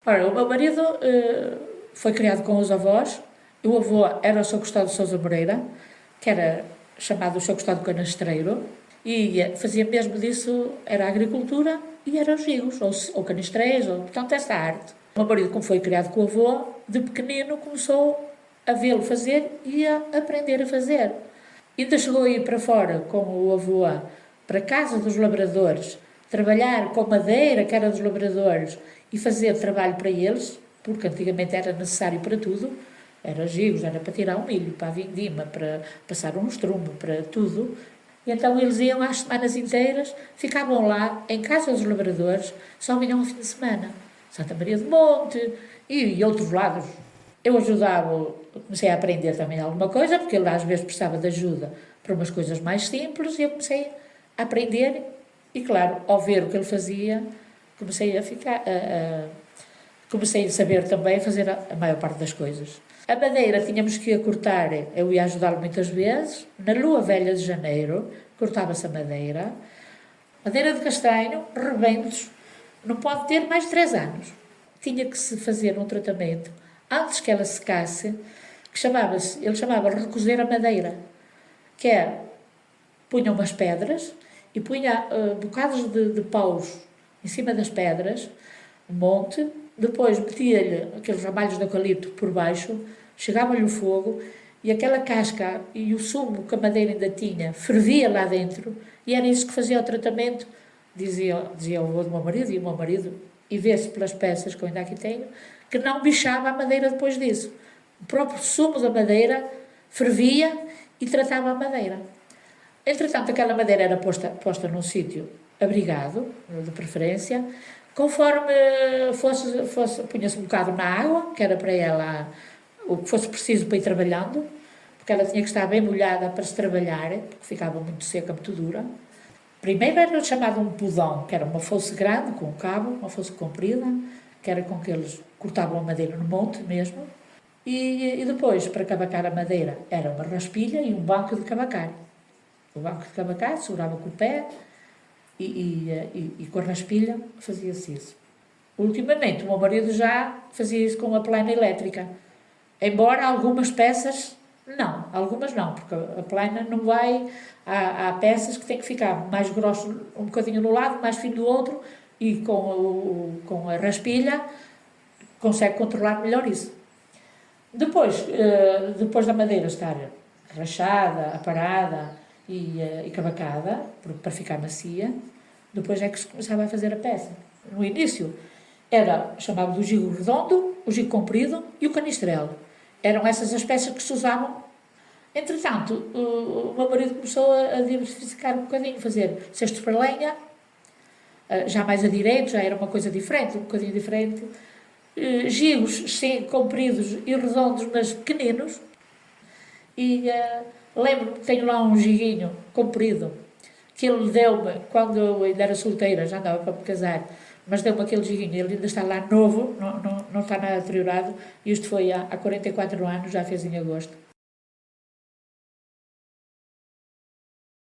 Ora, o meu marido foi criado com os avós. O avô era o Sr. Custódio de Sousa Moreira, que era chamado o Sr. Custódio Canastreiro, e fazia mesmo disso, era a agricultura e eram os gigos, ou canistreiros, ou, portanto, essa arte. O meu marido, como foi criado com o avô, de pequenino começou a vê-lo fazer e a aprender a fazer. Ainda chegou a ir para fora com o avô, para a casa dos labradores, trabalhar com madeira, que era dos labradores, e fazer trabalho para eles, porque antigamente era necessário para tudo, era gigos, era para tirar um milho, para a vindima, para passar um estrumo, para tudo. E então eles iam às semanas inteiras, ficavam lá, em casa dos labradores, só vinham ao fim de semana. Santa Maria do Monte e outros lados. Eu ajudava, comecei a aprender também alguma coisa, porque ele às vezes precisava de ajuda para umas coisas mais simples, e eu comecei a aprender, e claro, ao ver o que ele fazia, comecei a ficar, comecei a saber também fazer a maior parte das coisas. A madeira tínhamos que a cortar, eu ia ajudá-lo muitas vezes, na lua velha de janeiro, cortava-se a madeira de castanho, rebentos, não pode ter mais de 3 anos. Tinha que se fazer um tratamento, antes que ela secasse, que ele chamava recozer a madeira, que é, punha umas pedras e punha bocados de paus em cima das pedras, um monte, depois metia-lhe aqueles ramalhos de eucalipto por baixo, chegava-lhe o fogo e aquela casca e o sumo que a madeira ainda tinha fervia lá dentro, e era isso que fazia o tratamento, dizia o avô do meu marido, e o meu marido, e vê-se pelas peças que eu ainda aqui tenho, que não bichava a madeira depois disso. O próprio sumo da madeira fervia e tratava a madeira. Entretanto, aquela madeira era posta num sítio abrigado, de preferência, conforme punha-se um bocado na água, que era para ela o que fosse preciso para ir trabalhando, porque ela tinha que estar bem molhada para se trabalhar, porque ficava muito seca, muito dura. Primeiro era chamado um pudão, que era uma foice grande, com um cabo, uma foice comprida, que era com que eles cortavam a madeira no monte mesmo, e depois, para cavacar a madeira, era uma raspilha e um banco de cavacar. O banco de cavacar segurava com o pé e com a raspilha fazia-se isso. Ultimamente, o meu marido já fazia isso com a plena elétrica, embora algumas peças algumas não, porque a plena não vai, há peças que têm que ficar mais grosso um bocadinho no lado, mais fino do outro, e com a raspilha consegue controlar melhor isso. Depois da madeira estar rachada, aparada e cavacada, para ficar macia, depois é que se começava a fazer a peça. No início era chamado do gigo redondo, o gigo comprido e o canistrelo. Eram essas as peças que se usavam. Entretanto, o meu marido começou a diversificar um bocadinho, fazer cestos para lenha, já mais a direito, já era uma coisa diferente, um bocadinho diferente. Gigos, sim, compridos e redondos, mas pequeninos. E lembro-me que tenho lá um giguinho comprido, que ele deu-me quando eu ainda era solteira, já andava para me casar, mas deu-me aquele giguinho, ele ainda está lá novo, não está nada deteriorado, e isto foi há 44 anos, já fez em agosto.